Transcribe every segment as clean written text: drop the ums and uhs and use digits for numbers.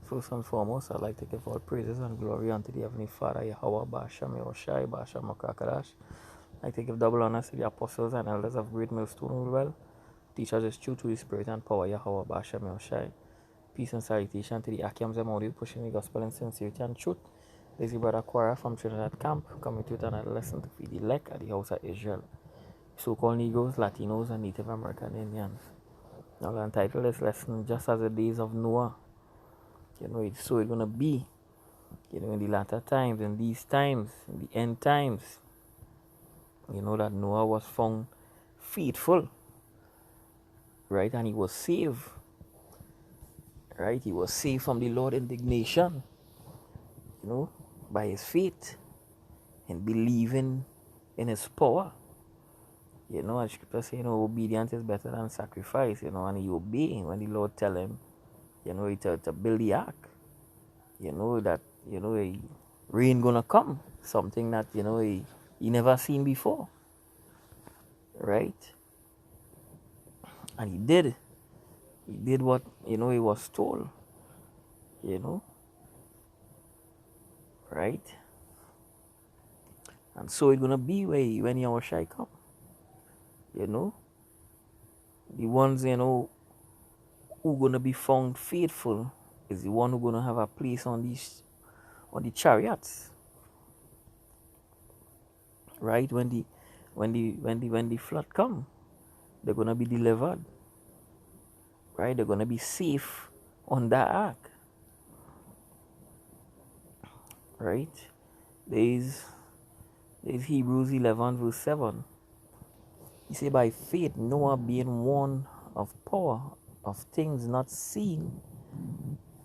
First and foremost, I'd like to give all praises and glory unto the Heavenly Father, Yahweh, Basham, Yahushai, Basham, Makakadash. I'd like to give double honors to the apostles and elders of Great Millstone Woodwell. Teach us His truth to the Spirit and power, Yahweh, Basham, Yahushai. Peace and salutation to the Akiams Amodi, pushing the gospel in sincerity and truth. This is Brother Quara from Trinidad Camp, coming to another lesson to feed the elect at the house of Israel. So-called Negroes, Latinos, and Native American Indians. Now, I'll entitle this lesson, Just as the Days of Noah. So it's going to be, in the latter times, in these times, in the end times, that Noah was found faithful, right? And he was saved, right? He was saved from the Lord's indignation, by his faith and believing in his power. As scripture say, obedience is better than sacrifice, and he obeyed when the Lord tell him, to build the ark. That, a rain gonna come, something that, he never seen before, right? And he did what, he was told, right? And so it's gonna be when Yahushua come, the ones, who gonna be found faithful is the one who gonna have a place on the chariots, right? When the flood come, they're gonna be delivered, right? They're gonna be safe on that ark, right? There's Hebrews 11 verse 7. He say, by faith Noah, being warned of power of things not seen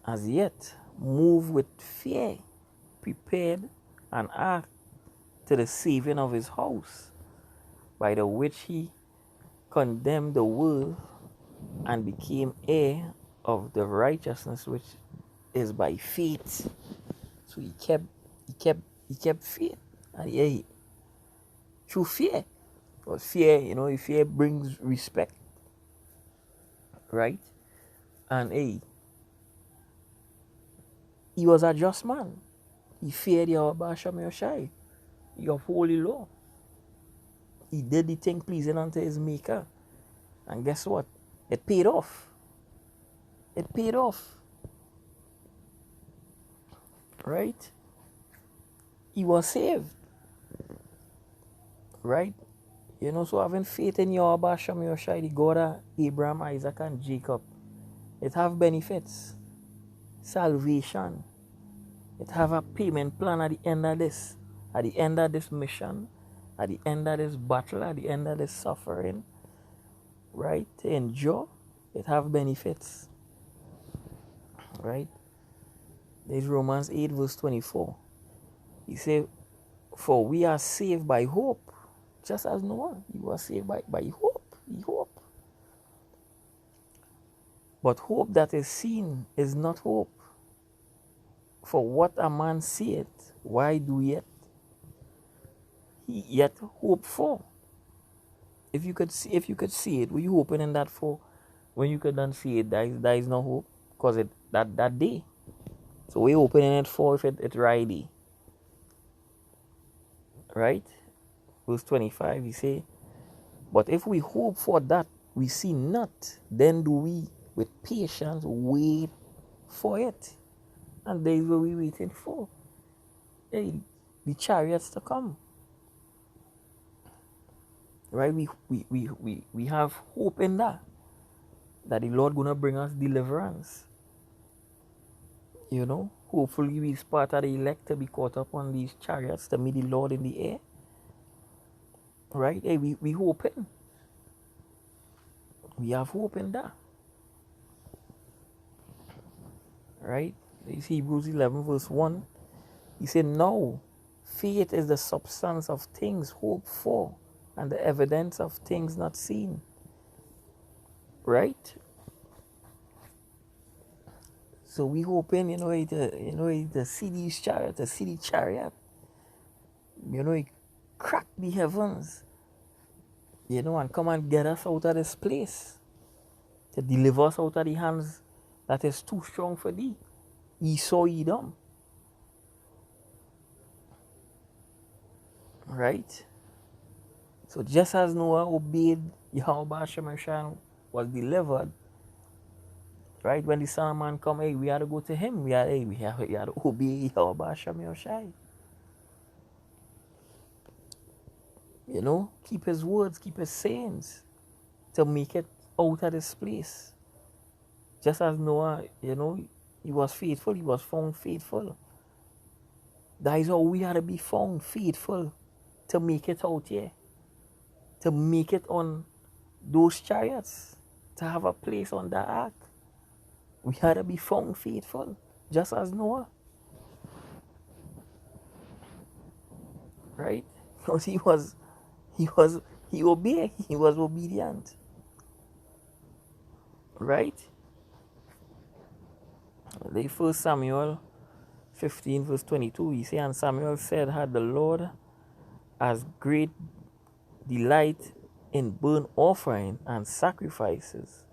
as yet, moved with fear, prepared an ark to the saving of his house, by the which he condemned the world and became heir of the righteousness which is by faith. So he kept faith, and through fear. Because fear, fear brings respect, right? And he was a just man. He feared Yahweh Shem Yoshai, your holy law. He did the thing pleasing unto his maker. And guess what? It paid off. It paid off. Right? He was saved. Right? So having faith in Yahweh Shem Yoshai, the God of Abraham, Isaac, and Jacob, it have benefits. Salvation. It have a payment plan at the end of this. At the end of this mission. At the end of this battle. At the end of this suffering. Right? To endure. It have benefits. Right? There's Romans 8 verse 24. He said, for we are saved by hope. Just as Noah. He was saved by hope. He hope. But hope that is seen is not hope. For what a man seeth, why do he yet hope for? If you could see it, were you hoping in that for? When you could not see it, there is no hope. Because that day. So we're opening it for if it's ready. Right? Verse 25, he say, but if we hope for that we see not, then do we with patience wait for it. And there is what we're waiting for. The chariots to come. Right? We have hope in that the Lord gonna bring us deliverance. Hopefully we part of the elect to be caught up on these chariots to meet the Lord in the air. Right? We hoping. We have hope in that. Right? It's Hebrews 11 verse 1. He said, no, faith is the substance of things hoped for and the evidence of things not seen. Right? So we hoping, to see these chariots, to see the chariot. It crack the heavens. And come and get us out of this place. To deliver us out of the hands that is too strong for thee. Esau Edom. Right? So just as Noah obeyed Yahweh Hashem was delivered, right? When the Son of Man come, hey, we had to go to him. We had to obey Yahweh Hashem. You know, keep his words, keep his sayings to make it out of this place. Just as Noah, you know, he was faithful, he was found faithful. That is how we had to be found faithful to make it out here. To make it on those chariots. To have a place on the ark. We had to be found faithful. Just as Noah. Right? Because he obeyed. He was obedient. Right? The 1 Samuel 15 verse 22, he says, and Samuel said, had the Lord as great delight in burnt offering and sacrifices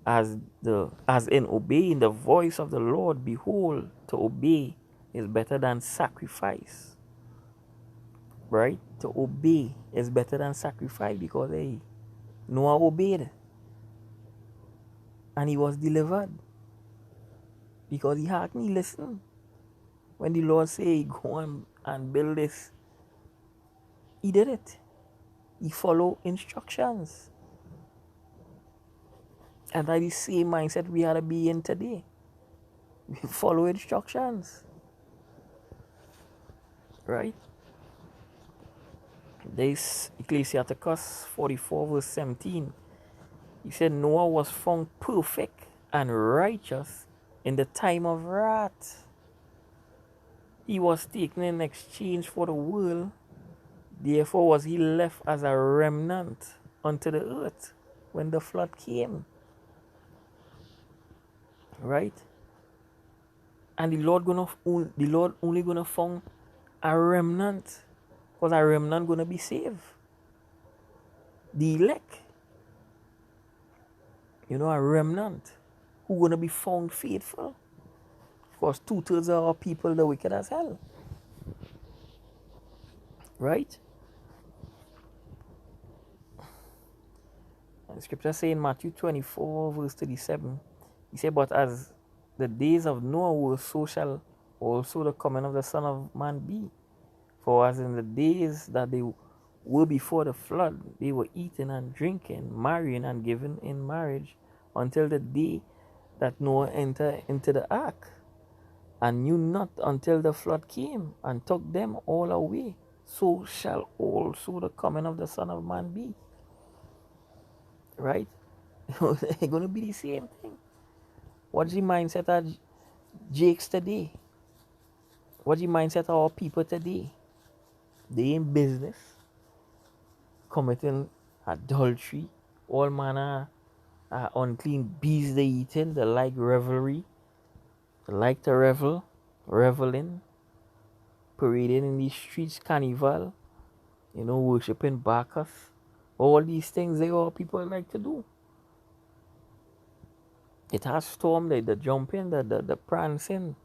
as in obeying the voice of the Lord. Behold, to obey is better than sacrifice. Right? To obey is better than sacrifice, because hey, Noah obeyed and he was delivered. Because he had me listen. When the Lord say go and build this, he did it. He followed instructions. And that is the same mindset we had to be in today. We follow instructions. Right? This Ecclesiasticus 44 verse 17. He said Noah was found perfect and righteous in the time of wrath. He was taken in exchange for the world. Therefore was he left as a remnant unto the earth when the flood came. Right? And the Lord only gonna find a remnant. Because a remnant gonna be saved. The elect. You know, a remnant who gonna be found faithful. Because 2/3 of our people the wicked as hell. Right? And the scripture say in Matthew 24 verse 37, he said, but as the days of Noah were, so shall also the coming of the Son of Man be. For as in the days that they were before the flood, they were eating and drinking, marrying and giving in marriage, until the day that Noah entered into the ark, and knew not until the flood came and took them all away. So shall also the coming of the Son of Man be. Right? It's going to be the same thing. What's the mindset of Jakes today? What's the mindset of our people today? They in business, committing adultery, all manner unclean beasts they eating. They like revelry. They like to reveling, parading in the streets, carnival, you know, worshipping Bacchus. All these things they all people like to do. It has storm, the jumping, the prancing.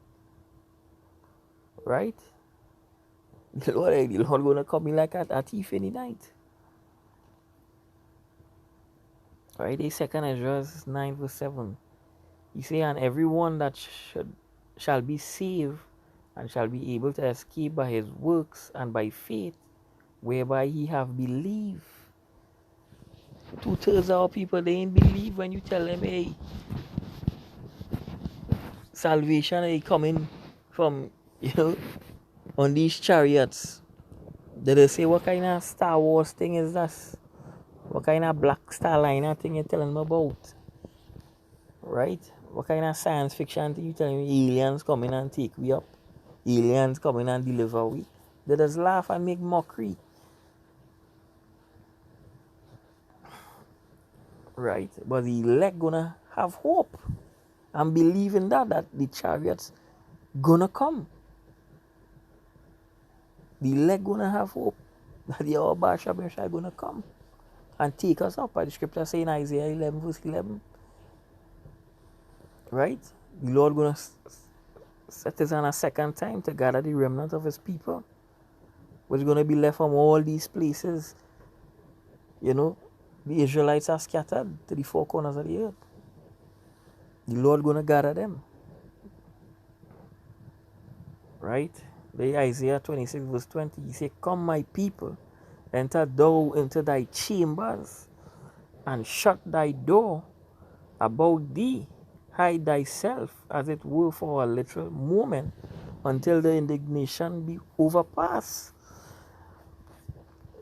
Right? The Lord gonna come in like a thief in the night. Right? The 2nd Ezra 9 verse 7. He say, and everyone that shall be saved and shall be able to escape by his works and by faith, whereby he have believed. 2/3 of our people, they ain't believe when you tell them, hey, salvation is coming from, you know, on these chariots. They say, what kind of Star Wars thing is this? What kind of Black Star Liner thing you telling me about? Right? What kind of science fiction thing you telling me? Aliens coming and take we up. Aliens coming and deliver we. They just laugh and make mockery. Right? But the elect gonna have hope and believe in that the chariots gonna come. The elect gonna have hope that the Yahweh Shabbat gonna come and take us up. As the scripture say in Isaiah 11 verse 11. Right? The Lord gonna set his hand a second time to gather the remnant of his people, which is gonna be left from all these places. You know, the Israelites are scattered to the four corners of the earth. The Lord gonna gather them. Right? The Isaiah 26 verse 20, he said, "Come my people, enter thou into thy chambers, and shut thy door about thee. Hide thyself, as it were, for a little moment, until the indignation be overpassed."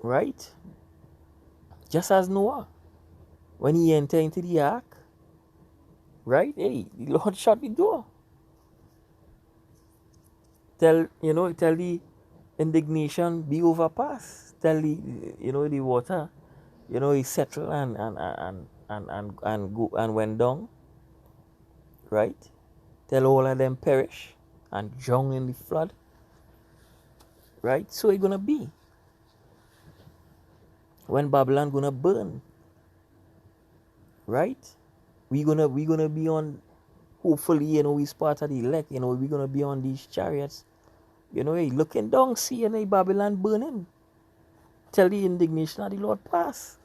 Right? Just as Noah, when he entered into the ark, right? Hey, the Lord shut the door. Tell the indignation be overpassed. Tell the water, it settled and go and went down, right? Tell all of them perish and drown in the flood, right? So it's gonna be when Babylon gonna burn, right? We gonna be on, hopefully, we part of the elect, we're gonna be on these chariots, hey, looking down, seeing a Babylon burning. Tell the indignation of the Lord pass.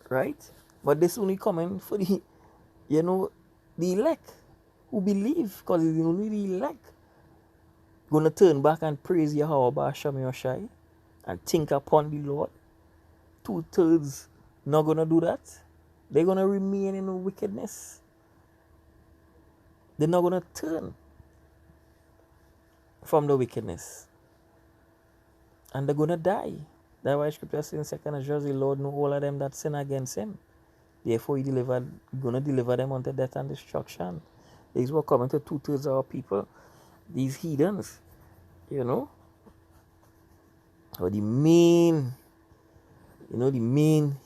Right? But this only coming for the elect who believe, because it's only the elect gonna turn back and praise Yahweh Ba'Shem Yoshai and think upon the Lord. 2/3 not gonna do that. They're gonna remain in wickedness. They're not gonna turn from the wickedness. And they're gonna die. That's why scripture says in 2 Ezra, the Lord know all of them that sin against him. Therefore, he's gonna deliver them unto death and destruction. These were coming to 2/3 of our people, these heathens, or the main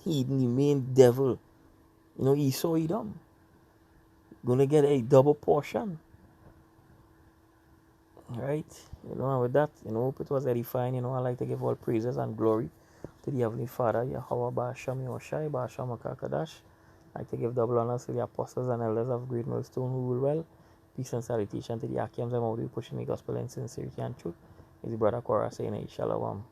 heathen, the main devil, Esau Edom, gonna get a double portion. Right? And with that, hope it was edifying. I like to give all praises and glory to the Heavenly Father, Yahweh Ba'Shem Yoshai, Ba'Shem Makakadash. I like to give double honors to the apostles and elders of Great Millstone who rule well. Peace and salutation to the Akims and Maudi pushing the gospel in sincerity and truth. Is the brother Korah saying, Shalom.